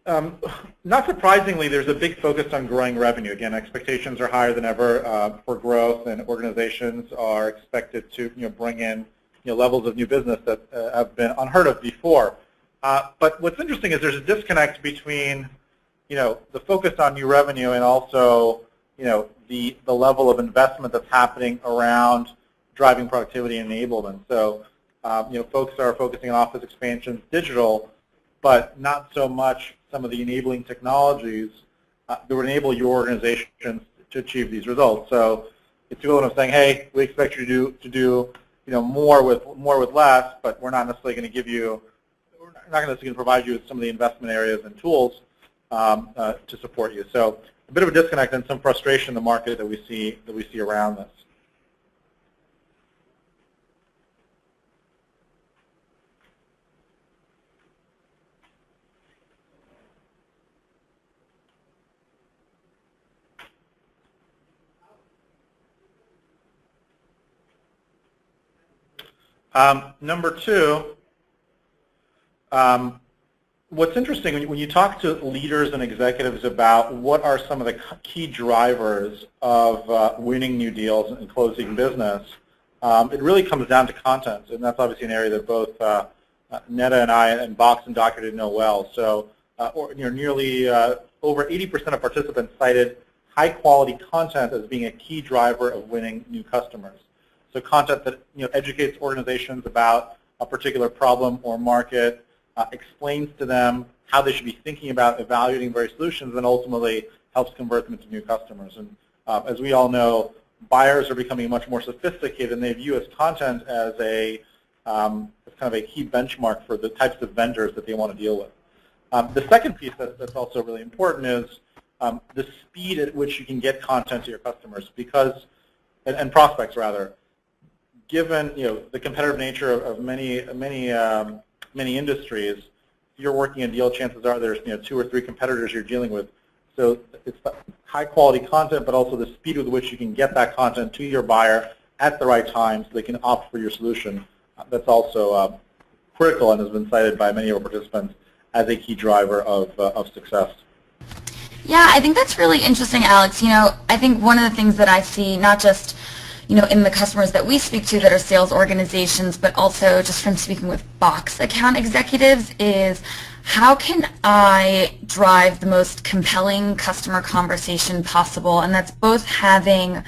Um, Not surprisingly, there's a big focus on growing revenue. Again, expectations are higher than ever for growth, and organizations are expected to bring in levels of new business that have been unheard of before. But what's interesting is there's a disconnect between the focus on new revenue and also the level of investment that's happening around driving productivity and enablement. So folks are focusing on office expansions, digital, but not so much some of the enabling technologies that would enable your organizations to achieve these results. So it's equivalent of saying, hey, we expect you to do more with less, but we're not necessarily going to give you, we're not necessarily going to provide you with some of the investment areas and tools to support you. So a bit of a disconnect and some frustration in the market that we see around this. Number two, what's interesting, when you talk to leaders and executives about what are some of the key drivers of winning new deals and closing business, it really comes down to content, and that's obviously an area that both Netta and I and Box and Docurated know well. So nearly over 80% of participants cited high-quality content as being a key driver of winning new customers. So content that educates organizations about a particular problem or market, explains to them how they should be thinking about evaluating various solutions, and ultimately helps convert them into new customers. And as we all know, buyers are becoming much more sophisticated, and they view as content as a as kind of a key benchmark for the types of vendors that they want to deal with. The second piece that's also really important is the speed at which you can get content to your customers, because and prospects rather. Given the competitive nature of many industries, if you're working a deal, chances are there's 2 or 3 competitors you're dealing with. So it's high quality content, but also the speed with which you can get that content to your buyer at the right time so they can opt for your solution. That's also critical and has been cited by many of our participants as a key driver of success. Yeah, I think that's really interesting, Alex. I think one of the things that I see, not just in the customers that we speak to that are sales organizations, but also just from speaking with Box account executives, is how can I drive the most compelling customer conversation possible? And that's both having,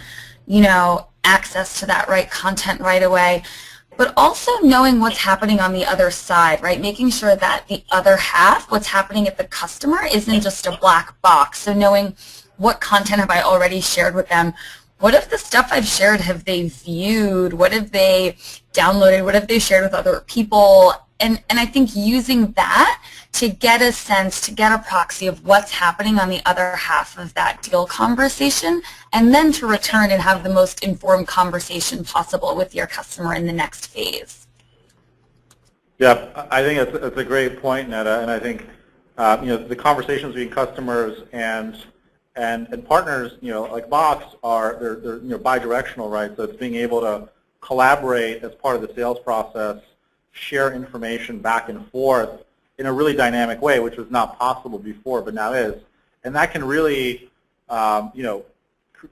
access to that right content right away, but also knowing what's happening on the other side, right? Making sure that the other half, what's happening at the customer, isn't just a black box. So knowing what content have I already shared with them? What if the stuff I've shared have they viewed? What have they downloaded? What have they shared with other people? And I think using that to get a sense, to get a proxy of what's happening on the other half of that deal conversation, and then to return and have the most informed conversation possible with your customer in the next phase. Yeah, I think that's a great point, Netta, and I think the conversations between customers and partners, like Box, they're bi-directional, right? So it's being able to collaborate as part of the sales process, share information back and forth in a really dynamic way, which was not possible before, but now is. And that can really,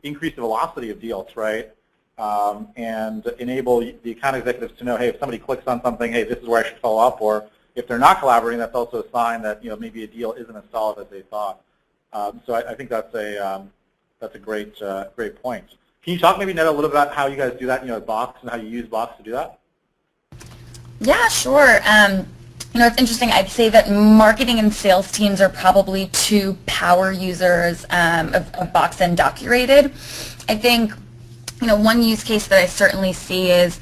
increase the velocity of deals, right? And enable the account executives to know, hey, if somebody clicks on something, hey, this is where I should follow up. Or if they're not collaborating, that's also a sign that maybe a deal isn't as solid as they thought. So I think that's a great point. Can you talk maybe, Netta, a little bit about how you guys do that, at Box, and how you use Box to do that? Yeah, sure. It's interesting. I'd say that marketing and sales teams are probably 2 power users of Box and Docurated. I think, one use case that I certainly see is,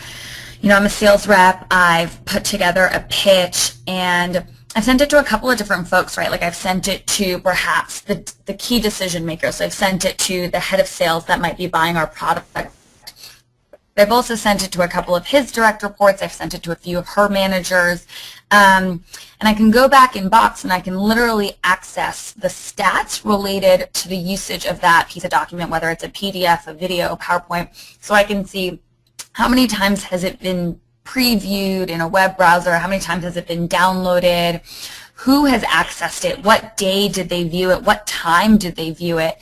I'm a sales rep. I've put together a pitch, and I've sent it to a couple of different folks, right? Like I've sent it to perhaps the key decision maker. So I've sent it to the head of sales that might be buying our product. I've also sent it to a couple of his direct reports. I've sent it to a few of her managers. And I can go back in Box and I can literally access the stats related to the usage of that piece of document, whether it's a PDF, a video, a PowerPoint. So I can see how many times has it been previewed in a web browser, how many times has it been downloaded, who has accessed it, what day did they view it, what time did they view it.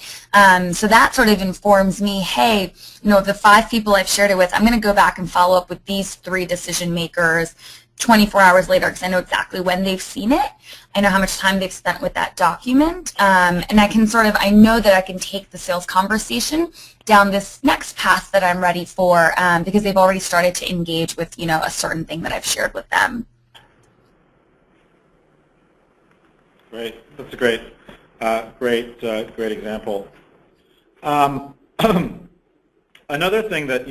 So that sort of informs me, hey, the 5 people I've shared it with, I'm going to go back and follow up with these 3 decision makers 24 hours later because I know exactly when they've seen it. I know how much time they've spent with that document. And I know that I can take the sales conversation down this next path that I'm ready for because they've already started to engage with, a certain thing that I've shared with them. Great. That's a great example. Another thing that,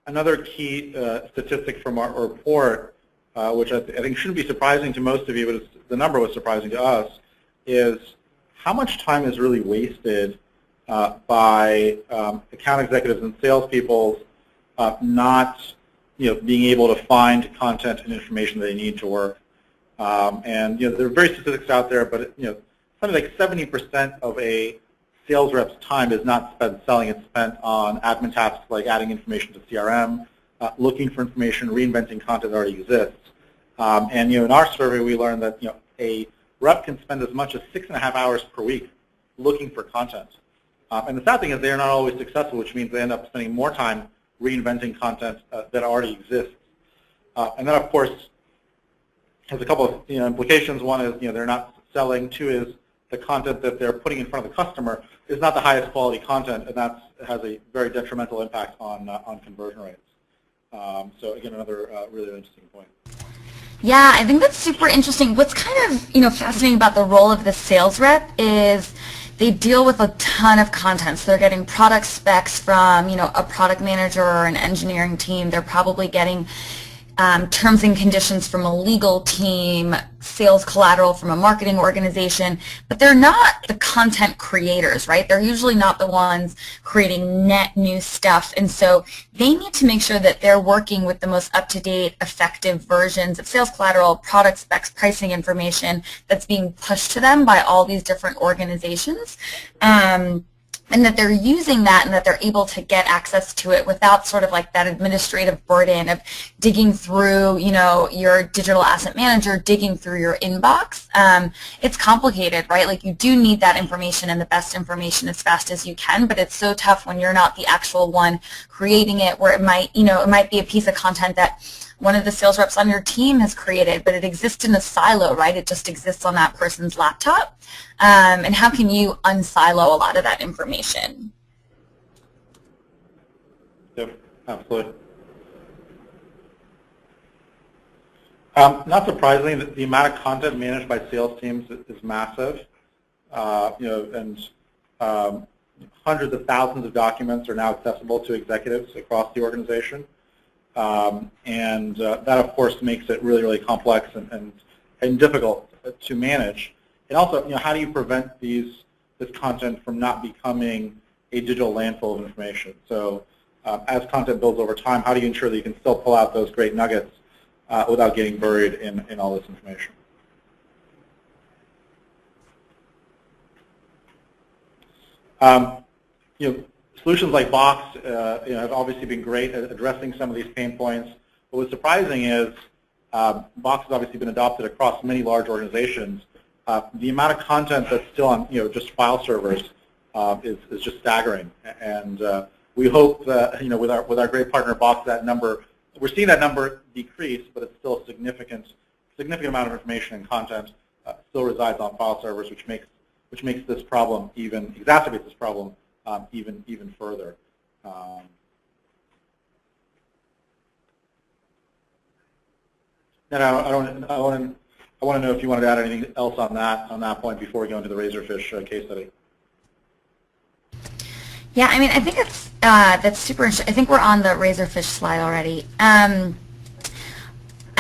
another key statistic from our report, which I think shouldn't be surprising to most of you, but the number was surprising to us, is how much time is really wasted by account executives and salespeople not being able to find content and information they need to work. And there are various statistics out there, but something like 70% of a sales rep's time is not spent selling. It's spent on admin tasks like adding information to CRM, looking for information, reinventing content that already exists. And in our survey, we learned that a rep can spend as much as 6.5 hours per week looking for content. And the sad thing is they're not always successful, which means they end up spending more time reinventing content that already exists. And that, of course, has a couple of implications. One is they're not selling. 2 is the content that they're putting in front of the customer is not the highest quality content, and that has a very detrimental impact on conversion rates. So again, another really interesting point. Yeah, I think that's super interesting. What's kind of fascinating about the role of the sales rep is they deal with a ton of content. So they're getting product specs from a product manager or an engineering team. They're probably getting terms and conditions from a legal team, sales collateral from a marketing organization, but they're not the content creators, right? They're usually not the ones creating net new stuff, and so they need to make sure that they're working with the most up-to-date, effective versions of sales collateral, product specs, pricing information that's being pushed to them by all these different organizations. And that they're using that and that they're able to get access to it without sort of like that administrative burden of digging through, your digital asset manager, digging through your inbox. It's complicated, right? Like you do need that information and the best information as fast as you can, but it's so tough when you're not the actual one creating it, where it might be a piece of content that one of the sales reps on your team has created, but it exists in a silo, right? It just exists on that person's laptop. And how can you unsilo a lot of that information? Yep, absolutely. Not surprisingly, the amount of content managed by sales teams is massive. And hundreds of thousands of documents are now accessible to executives across the organization. And that, of course, makes it really, really complex and difficult to manage. And also, how do you prevent this content from not becoming a digital landfill of information? So as content builds over time, how do you ensure that you can still pull out those great nuggets without getting buried in all this information? Solutions like Box have obviously been great at addressing some of these pain points. But what's surprising is Box has obviously been adopted across many large organizations. The amount of content that's still on just file servers is just staggering. And we hope that with our great partner Box, we're seeing that number decrease, but it's still a significant amount of information and content still resides on file servers, which makes this problem exacerbates this problem even further. And I want to know if you wanted to add anything else on that point before we go into the Razorfish case study. Yeah, I mean, I think that's super interesting. I think we're on the Razorfish slide already. I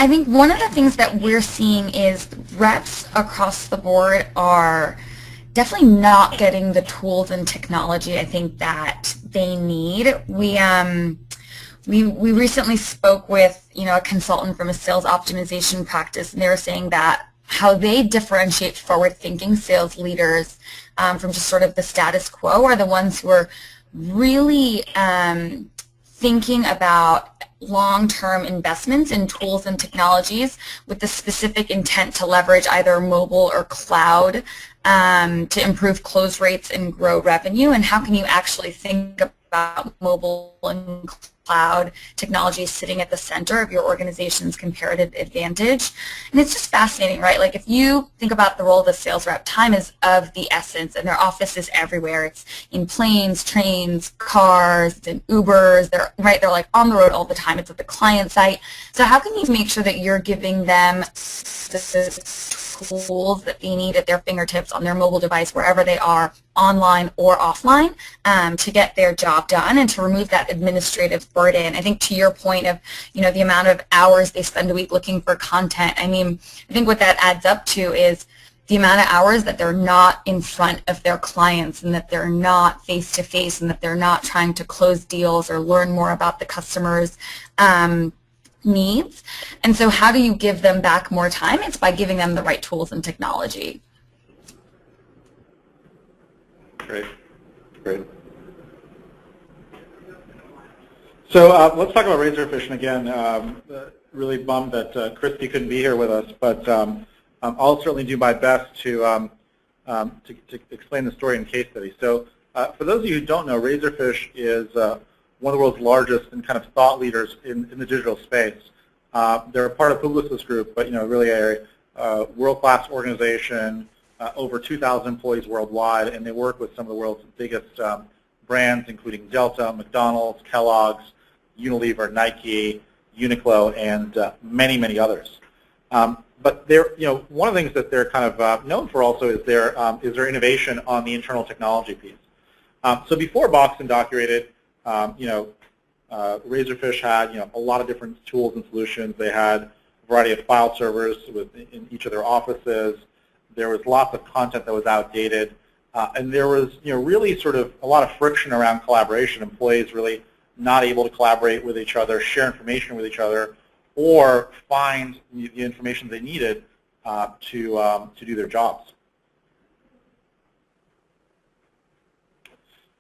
think one of the things that we're seeing is reps across the board are definitely not getting the tools and technology I think that they need. We recently spoke with a consultant from a sales optimization practice, and they were saying that how they differentiate forward-thinking sales leaders from just sort of the status quo are the ones who are really thinking about long-term investments in tools and technologies with the specific intent to leverage either mobile or cloud to improve close rates and grow revenue? And how can you actually think about mobile and cloud technology sitting at the center of your organization's comparative advantage? And it's just fascinating, right? Like if you think about the role of the sales rep, time is of the essence, and their office is everywhere. It's in planes, trains, cars, it's in Ubers. They're like on the road all the time. It's at the client site. So how can you make sure that you're giving them the tools that they need at their fingertips on their mobile device, wherever they are, online or offline, to get their job done and to remove that administrative burden? I think to your point of, the amount of hours they spend a week looking for content, I mean, I think what that adds up to is the amount of hours that they're not in front of their clients and that they're not face-to-face and that they're not trying to close deals or learn more about the customer's needs. And so how do you give them back more time? It's by giving them the right tools and technology. Great. So let's talk about Razorfish. And again, really bummed that Christy couldn't be here with us, but I'll certainly do my best to explain the story in case study. So for those of you who don't know, Razorfish is one of the world's largest and kind of thought leaders in the digital space. They're a part of Publicis Group, but really a world-class organization, over 2,000 employees worldwide, and they work with some of the world's biggest brands, including Delta, McDonald's, Kellogg's, Unilever, Nike, Uniqlo, and many, many others. But they're, one of the things that they're kind of known for also is their innovation on the internal technology piece. So before Box and Docurated, Razorfish had a lot of different tools and solutions. They had a variety of file servers in each of their offices. There was lots of content that was outdated, and there was really sort of a lot of friction around collaboration. Employees really not able to collaborate with each other, share information with each other, or find the information they needed to do their jobs.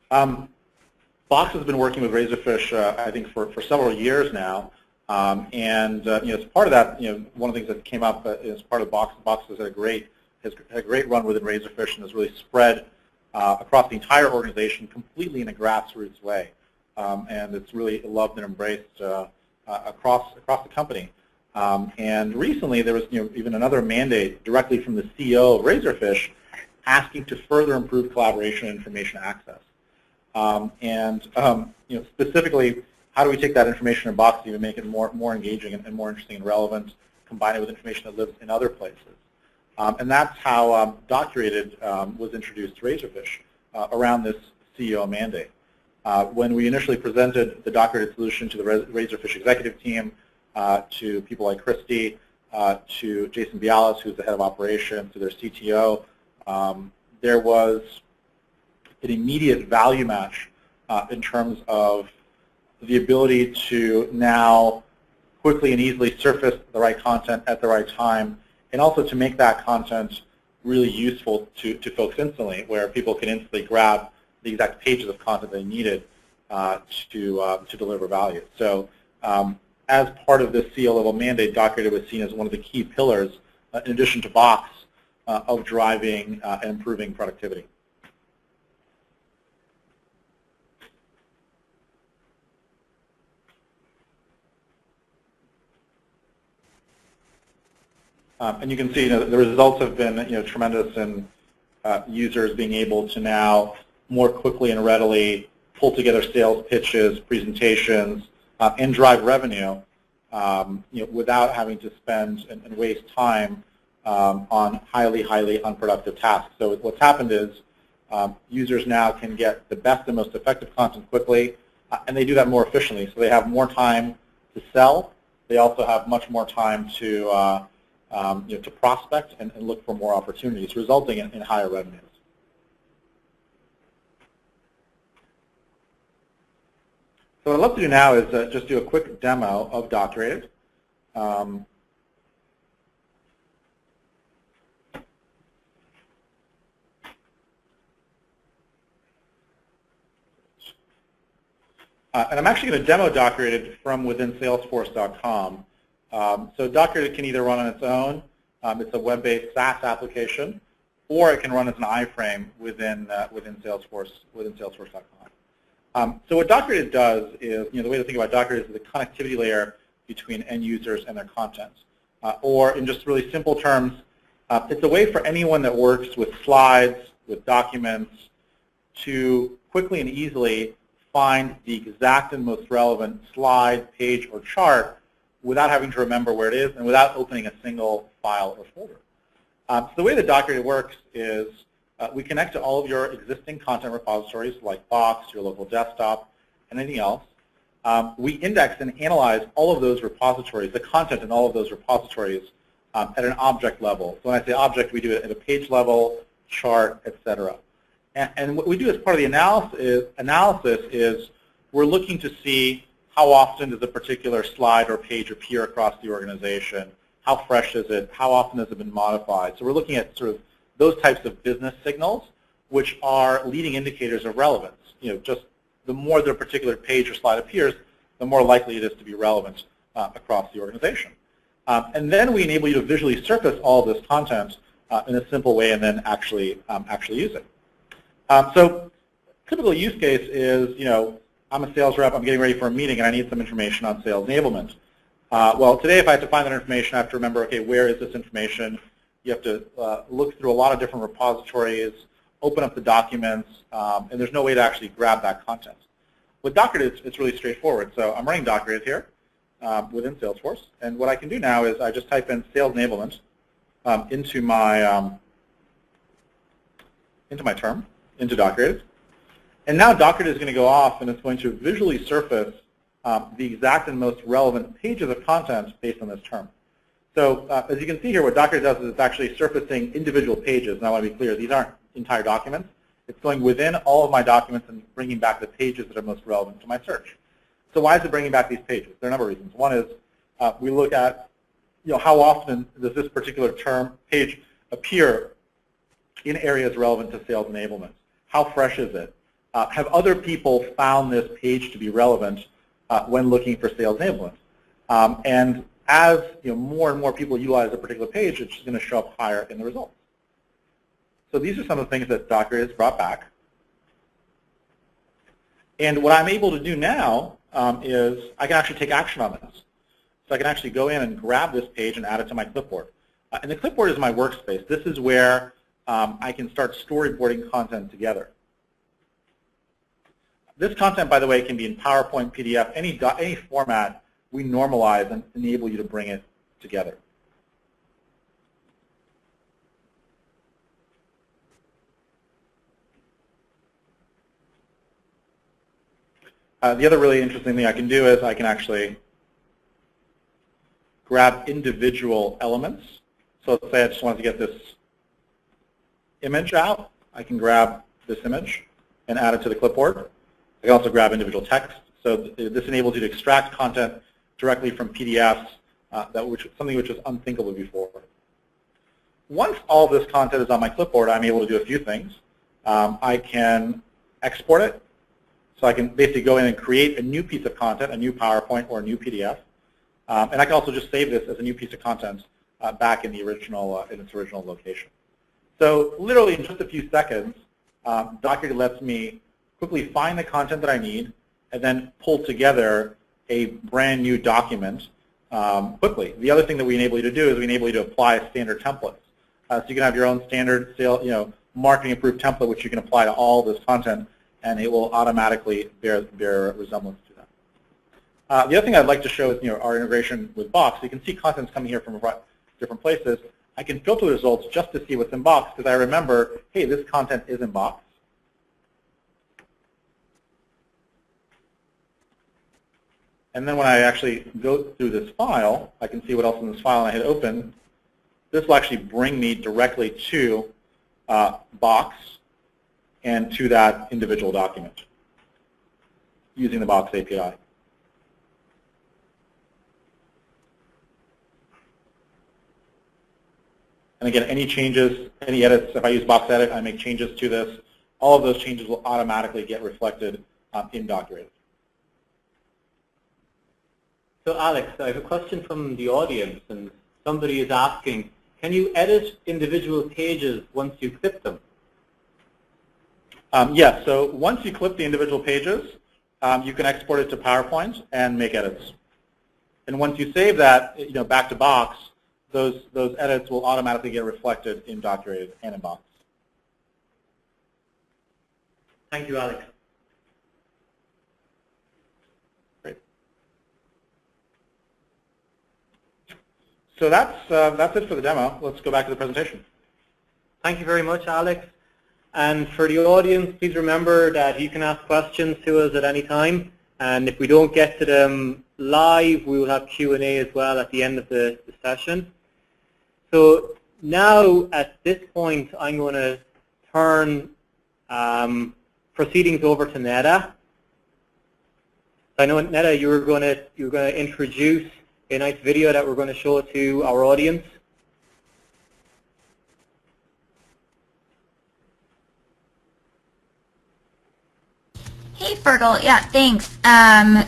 Box has been working with Razorfish, I think, for several years now, and as part of that, one of the things that came up as part of Box has had a great run within Razorfish and has really spread across the entire organization completely in a grassroots way, and it's really loved and embraced across the company. And recently, there was even another mandate directly from the CEO of Razorfish asking to further improve collaboration and information access. Specifically, how do we take that information in Box to even make it more engaging and more interesting and relevant, combine it with information that lives in other places? And that's how Docurated was introduced to Razorfish around this CEO mandate. When we initially presented the Docurated solution to the Razorfish executive team, to people like Christy, to Jason Bialis, who's the head of operations, to their CTO, there was an immediate value match in terms of the ability to now quickly and easily surface the right content at the right time, and also to make that content really useful to folks instantly, where people can instantly grab the exact pages of content they needed to deliver value. So as part of this CEO level mandate, Docurated was seen as one of the key pillars, in addition to Box, of driving and improving productivity. And you can see the results have been tremendous in users being able to now more quickly and readily pull together sales pitches, presentations, and drive revenue without having to spend and waste time on highly unproductive tasks. So what's happened is users now can get the best and most effective content quickly, and they do that more efficiently. So they have more time to sell. They also have much more time to to prospect and look for more opportunities, resulting in higher revenues. So what I'd love to do now is just do a quick demo of Docurated. And I'm actually going to demo Docurated from within Salesforce.com. So Docurated can either run on its own, it's a web-based SaaS application, or it can run as an iframe within Salesforce.com. So what Docurated does is, the way to think about Docurated is the connectivity layer between end users and their content. Or in just really simple terms, it's a way for anyone that works with slides, with documents, to quickly and easily find the exact and most relevant slide, page, or chart without having to remember where it is and without opening a single file or folder. So the way that Docurated works is we connect to all of your existing content repositories like Box, your local desktop, and anything else. We index and analyze all of those repositories, the content in all of those repositories at an object level. So when I say object, we do it at a page level, chart, etc. And what we do as part of the analysis is we're looking to see how often does a particular slide or page appear across the organization, how fresh is it, how often has it been modified. So we're looking at sort of those types of business signals, which are leading indicators of relevance. Just the more the particular page or slide appears, the more likely it is to be relevant across the organization. And then we enable you to visually surface all of this content in a simple way and then actually use it. So typical use case is, I'm a sales rep, I'm getting ready for a meeting, and I need some information on sales enablement. Well, today if I have to find that information, I have to remember, okay, where is this information? You have to look through a lot of different repositories, open up the documents, and there's no way to actually grab that content. With Docurated, it's really straightforward. So I'm running Docurated here within Salesforce, and what I can do now is I just type in sales enablement into my term, into Docurated. And now Docurated is going to go off and it's going to visually surface the exact and most relevant pages of content based on this term. So as you can see here, what Docurated does is it's actually surfacing individual pages. And I want to be clear, these aren't entire documents. It's going within all of my documents and bringing back the pages that are most relevant to my search. So why is it bringing back these pages? There are a number of reasons. One is we look at how often does this particular page appear in areas relevant to sales enablement. How fresh is it? Have other people found this page to be relevant when looking for sales enablement? And as more and more people utilize a particular page, it's just going to show up higher in the results. So these are some of the things that Docurated has brought back. And what I'm able to do now is I can actually take action on this. So I can actually go in and grab this page and add it to my clipboard. And the clipboard is my workspace. This is where I can start storyboarding content together. This content, by the way, can be in PowerPoint, PDF, any format. We normalize and enable you to bring it together. The other really interesting thing I can do is I can actually grab individual elements. So let's say I just want to get this image out. I can grab this image and add it to the clipboard. I can also grab individual text. So this enables you to extract content directly from PDFs, something which was unthinkable before. Once all this content is on my clipboard, I'm able to do a few things. I can export it. So I can basically go in and create a new piece of content, a new PowerPoint or a new PDF. And I can also just save this as a new piece of content back in the original, in its original location. So literally in just a few seconds, Docurated lets me quickly find the content that I need and then pull together a brand new document quickly. The other thing that we enable you to do is we enable you to apply standard templates. So you can have your own standard marketing approved template which you can apply to all this content, and it will automatically bear resemblance to that. The other thing I'd like to show is our integration with Box. So you can see content's coming here from different places. I can filter the results just to see what's in Box because I remember, hey, this content is in Box. And then when I actually go through this file, I can see what else is in this file, and I hit open. This will actually bring me directly to Box and to that individual document using the Box API. And again, any changes, any edits, if I use Box Edit, I make changes to this, all of those changes will automatically get reflected in Docurated. So Alex, I have a question from the audience, and somebody is asking, can you edit individual pages once you clip them? Yes, so once you clip the individual pages, you can export it to PowerPoint and make edits. And once you save that, back to Box, those edits will automatically get reflected in Docurated and in Box. Thank you, Alex. Great. So that's it for the demo. Let's go back to the presentation. Thank you very much, Alex. And for the audience, please remember that you can ask questions to us at any time. And if we don't get to them live, we will have Q&A as well at the end of the session. So now, at this point, I'm going to turn proceedings over to Neda. I know, Neda, you were going to introduce a nice video that we're going to show to our audience. Hey, Fergal. Yeah, thanks.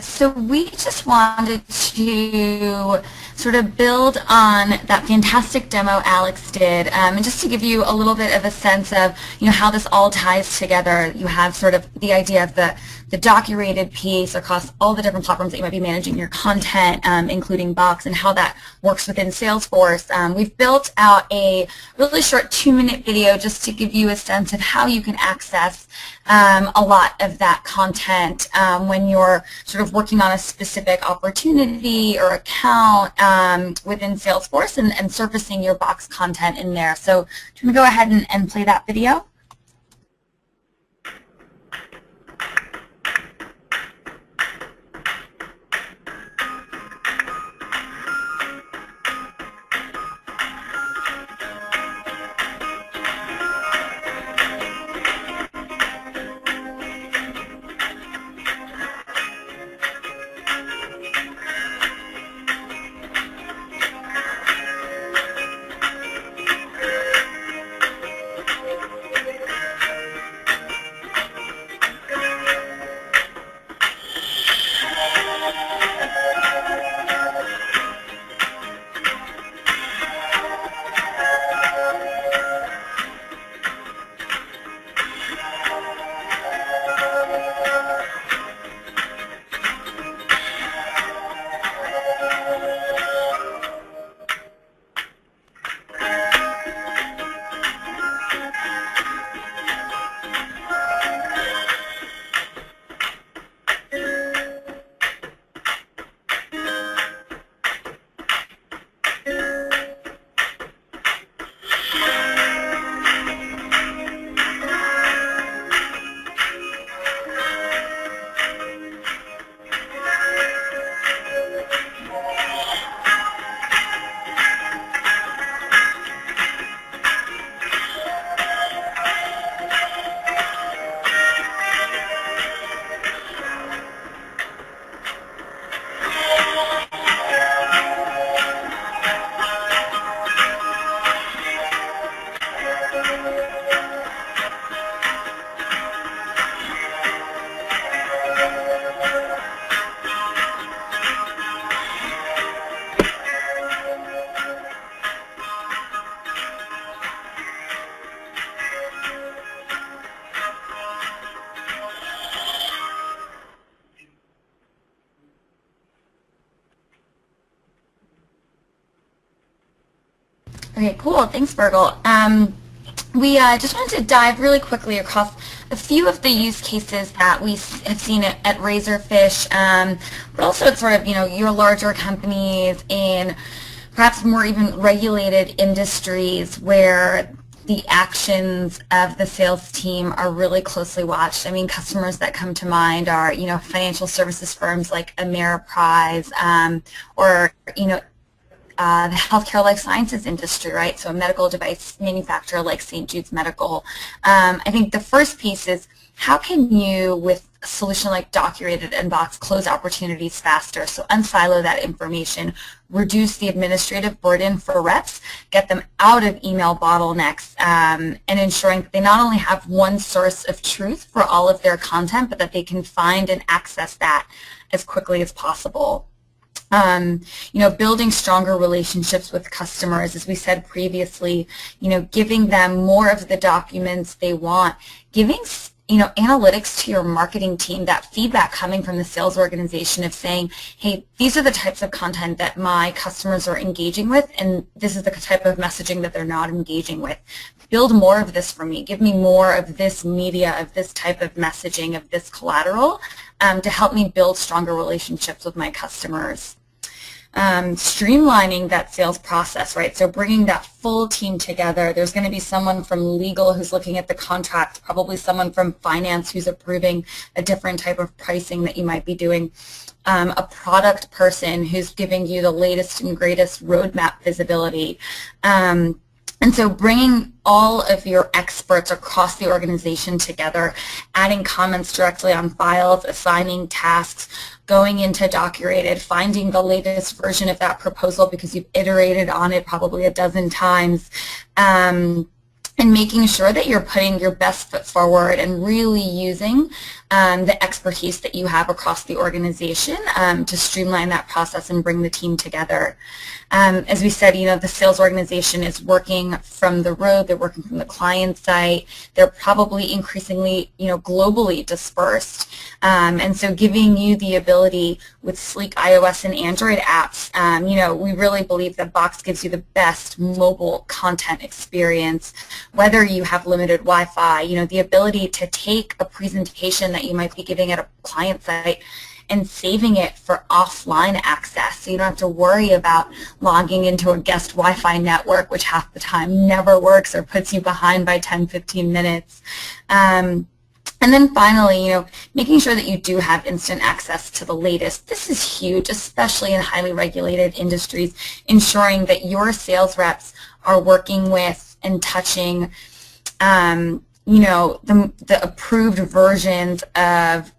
So we just wanted to sort of build on that fantastic demo Alex did, and just to give you a little bit of a sense of how this all ties together. You have sort of the idea of the Docurated piece across all the different platforms that you might be managing your content, including Box, and how that works within Salesforce. We've built out a really short 2-minute video just to give you a sense of how you can access a lot of that content when you're sort of working on a specific opportunity or account within Salesforce and surfacing your Box content in there. So do you want to go ahead and play that video? Okay, cool. Thanks, Fergal. We just wanted to dive really quickly across a few of the use cases that we have seen at Razorfish, but also at sort of, your larger companies in perhaps more even regulated industries where the actions of the sales team are really closely watched. I mean, customers that come to mind are, financial services firms like Ameriprise, or, the healthcare life sciences industry, right? So a medical device manufacturer like St. Jude's Medical. I think the first piece is how can you, with a solution like Docurated and Box, close opportunities faster? So unsilo that information, reduce the administrative burden for reps, get them out of email bottlenecks, and ensuring that they not only have one source of truth for all of their content, but that they can find and access that as quickly as possible. Building stronger relationships with customers, as we said previously, giving them more of the documents they want, giving analytics to your marketing team, that feedback coming from the sales organization of saying, hey, these are the types of content that my customers are engaging with, and this is the type of messaging that they're not engaging with. Build more of this for me. Give me more of this media, of this type of messaging, of this collateral to help me build stronger relationships with my customers. Streamlining that sales process, right? So bringing that full team together. There's going to be someone from legal who's looking at the contract, probably someone from finance who's approving a different type of pricing that you might be doing, a product person who's giving you the latest and greatest roadmap visibility. And so bringing all of your experts across the organization together, adding comments directly on files, assigning tasks, going into Docurated, finding the latest version of that proposal because you've iterated on it probably a dozen times, and making sure that you're putting your best foot forward and really using the expertise that you have across the organization to streamline that process and bring the team together. As we said, the sales organization is working from the road, they're working from the client site, they're probably increasingly, globally dispersed. And so giving you the ability with sleek iOS and Android apps, we really believe that Box gives you the best mobile content experience, whether you have limited Wi-Fi, the ability to take a presentation that you might be giving at a client site and saving it for offline access. So you don't have to worry about logging into a guest Wi-Fi network, which half the time never works or puts you behind by 10, 15 minutes. And then finally, making sure that you do have instant access to the latest. This is huge, especially in highly regulated industries, ensuring that your sales reps are working with and touching, the approved versions of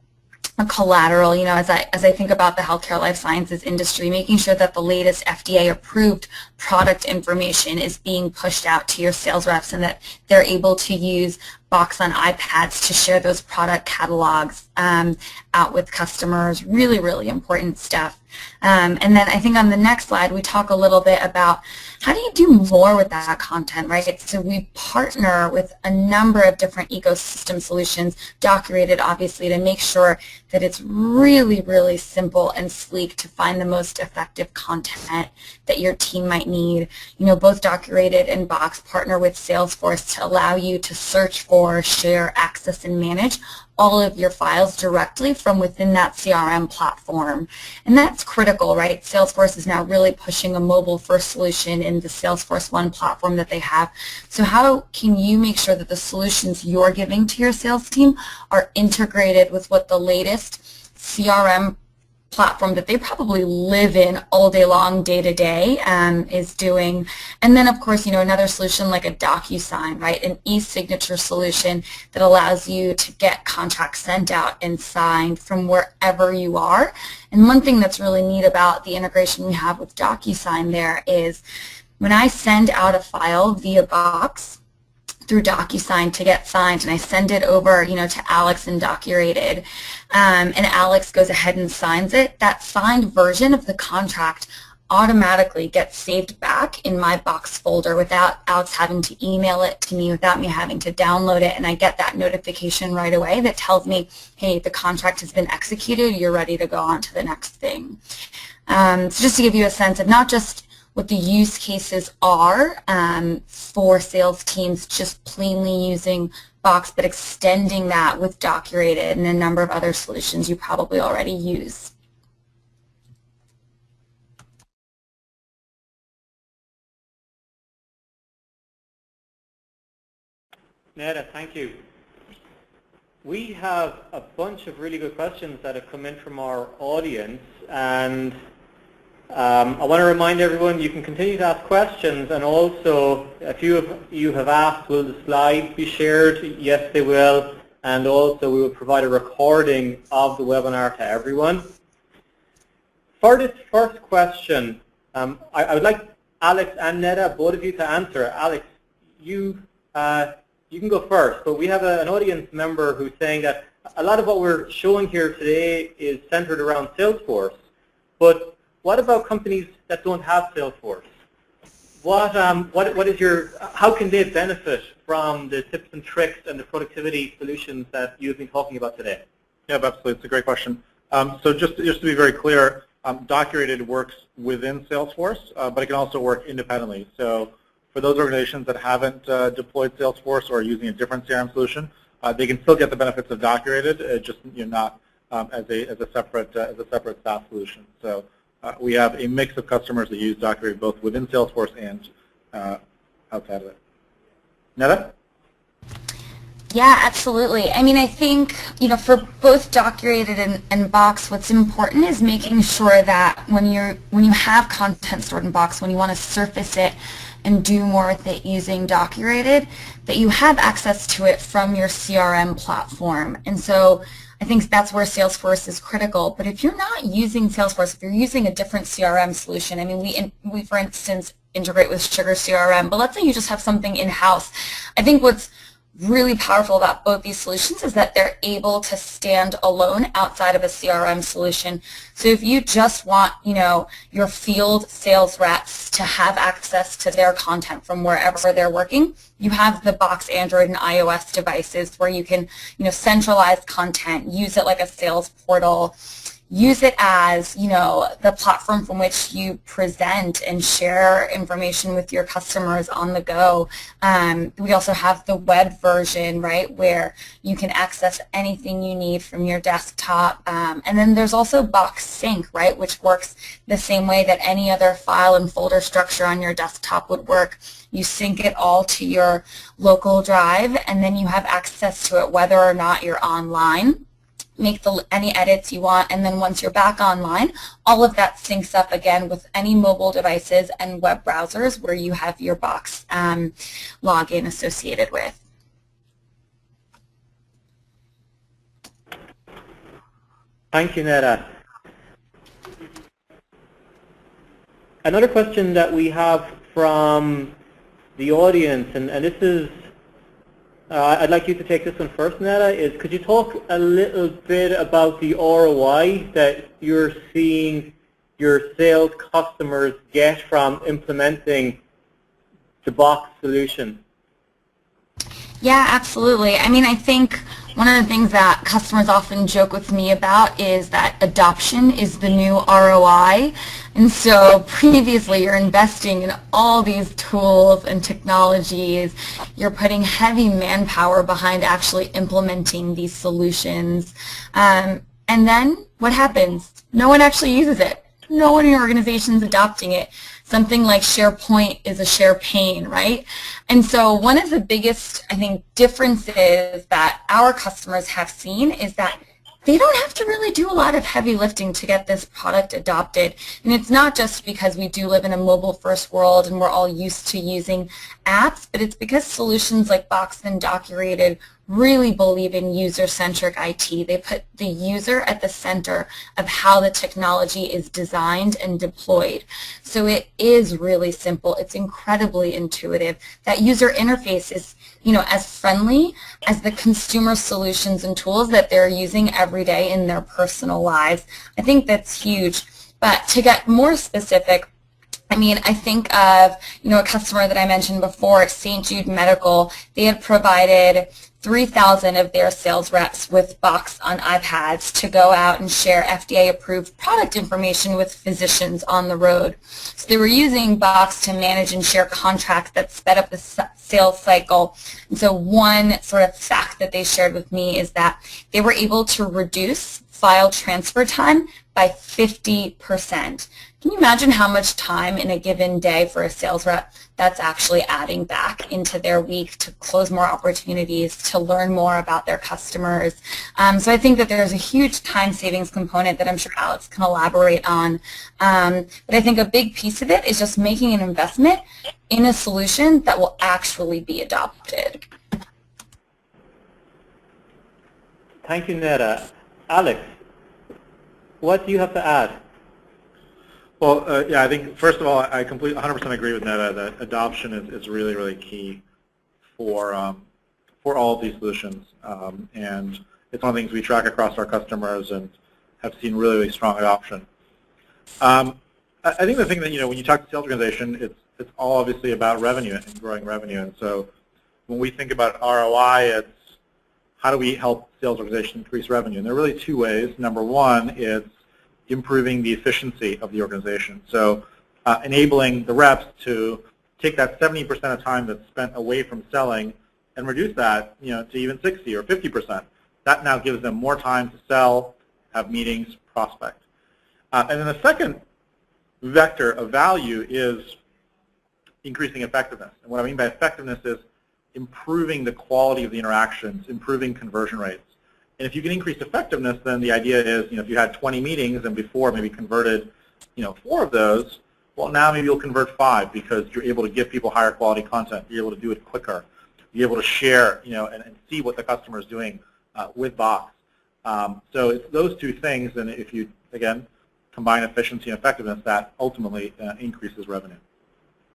a collateral, as I think about the healthcare life sciences industry, making sure that the latest FDA approved product information is being pushed out to your sales reps and that they're able to use Box on iPads to share those product catalogs out with customers. Really, really important stuff. And then I think on the next slide we talk a little bit about how do you do more with that content, right? So we partner with a number of different ecosystem solutions, Docurated obviously, to make sure that it's really, really simple and sleek to find the most effective content that your team might need. Both Docurated and Box partner with Salesforce to allow you to search for, share, access, and manage all of your files directly from within that CRM platform. And that's critical, right? Salesforce is now really pushing a mobile-first solution in the Salesforce One platform that they have. So how can you make sure that the solutions you're giving to your sales team are integrated with what the latest CRM platform that they probably live in all day long, day to day, is doing? And then, of course, another solution like a DocuSign, right? An e-signature solution that allows you to get contracts sent out and signed from wherever you are. And one thing that's really neat about the integration we have with DocuSign there is when I send out a file via Box through DocuSign to get signed, and I send it over, to Alex in Docurated, and Alex goes ahead and signs it, that signed version of the contract automatically gets saved back in my Box folder without Alex having to email it to me, without me having to download it, and I get that notification right away that tells me, hey, the contract has been executed, you're ready to go on to the next thing. So just to give you a sense of not just what the use cases are for sales teams just plainly using Box, but extending that with Docurated and a number of other solutions you probably already use. Neda, thank you. We have a bunch of really good questions that have come in from our audience, and I want to remind everyone you can continue to ask questions, and also a few of you have asked, will the slides be shared? Yes, they will, and also we will provide a recording of the webinar to everyone. For this first question, I would like Alex and Neda, both of you, to answer. Alex, you can go first, but we have an audience member who's saying that a lot of what we're showing here today is centered around Salesforce, but what about companies that don't have Salesforce? What is your, how can they benefit from the tips and tricks and the productivity solutions that you've been talking about today? Yeah, absolutely. It's a great question. So just to be very clear, Docurated works within Salesforce, but it can also work independently. So for those organizations that haven't deployed Salesforce or are using a different CRM solution, they can still get the benefits of Docurated, just not as a separate SaaS solution. So we have a mix of customers that use Docurated both within Salesforce and outside of it. Neda? Yeah, absolutely. I mean, I think, for both Docurated and Box, what's important is making sure that when you have content stored in Box, when you want to surface it and do more with it using Docurated, that you have access to it from your CRM platform. And so I think that's where Salesforce is critical. But if you're not using Salesforce, if you're using a different CRM solution, I mean, we for instance, integrate with Sugar CRM, but let's say you just have something in-house. I think what's really powerful about both these solutions is that they're able to stand alone outside of a CRM solution. So if you just want, your field sales reps to have access to their content from wherever they're working, you have the Box Android and iOS devices where you can, centralize content, use it like a sales portal, use it as, the platform from which you present and share information with your customers on the go. We also have the web version, right, where you can access anything you need from your desktop. And then there's also Box Sync, right, which works the same way that any other file and folder structure on your desktop would work. You sync it all to your local drive, and then you have access to it whether or not you're online. Make any edits you want, and then once you're back online, all of that syncs up again with any mobile devices and web browsers where you have your Box login associated with. Thank you, Neda. Another question that we have from the audience, and this is I'd like you to take this one first, Neda, is could you talk a little bit about the ROI that you're seeing your sales customers get from implementing the Box solution? Yeah, absolutely. I mean, I think one of the things that customers often joke with me about is that adoption is the new ROI. And so previously you're investing in all these tools and technologies. You're putting heavy manpower behind actually implementing these solutions. And then what happens? No one actually uses it. No one in your organization is adopting it. Something like SharePoint is a share pain, right? And so one of the biggest, I think, differences that our customers have seen is that they don't have to really do a lot of heavy lifting to get this product adopted. And it's not just because we do live in a mobile-first world and we're all used to using apps, but it's because solutions like Box and Docurated really believe in user-centric IT. They put the user at the center of how the technology is designed and deployed. So it is really simple. It's incredibly intuitive. That user interface is, as friendly as the consumer solutions and tools that they're using every day in their personal lives. I think that's huge. But to get more specific, I mean, I think of, a customer that I mentioned before, St. Jude Medical. They had provided 3,000 of their sales reps with Box on iPads to go out and share FDA-approved product information with physicians on the road. So they were using Box to manage and share contracts that sped up the sales cycle. And so one sort of fact that they shared with me is that they were able to reduce file transfer time by 50%. Can you imagine how much time in a given day for a sales rep that's actually adding back into their week to close more opportunities, to learn more about their customers? So I think that there's a huge time savings component that I'm sure Alex can elaborate on. But I think a big piece of it is just making an investment in a solution that will actually be adopted. Thank you, Neda. Alex, what do you have to add? Well, yeah, I think, first of all, I completely 100% agree with Neda that adoption is really, really key for all of these solutions. And it's one of the things we track across our customers and have seen really, really strong adoption. I think the thing that, when you talk to sales organization, it's all obviously about revenue and growing revenue. And so when we think about ROI, it's how do we help sales organizations increase revenue? And there are really two ways. Number one, it's improving the efficiency of the organization. So enabling the reps to take that 70% of time that's spent away from selling and reduce that, to even 60 or 50%. That now gives them more time to sell, have meetings, prospect. And then the second vector of value is increasing effectiveness. And what I mean by effectiveness is improving the quality of the interactions, improving conversion rates. And if you can increase effectiveness, then the idea is, if you had 20 meetings and before maybe converted, 4 of those, well, now maybe you'll convert 5 because you're able to give people higher quality content. You're able to do it quicker. You're able to share, and see what the customer is doing with Box. So it's those two things, and if you, again, combine efficiency and effectiveness, that ultimately increases revenue.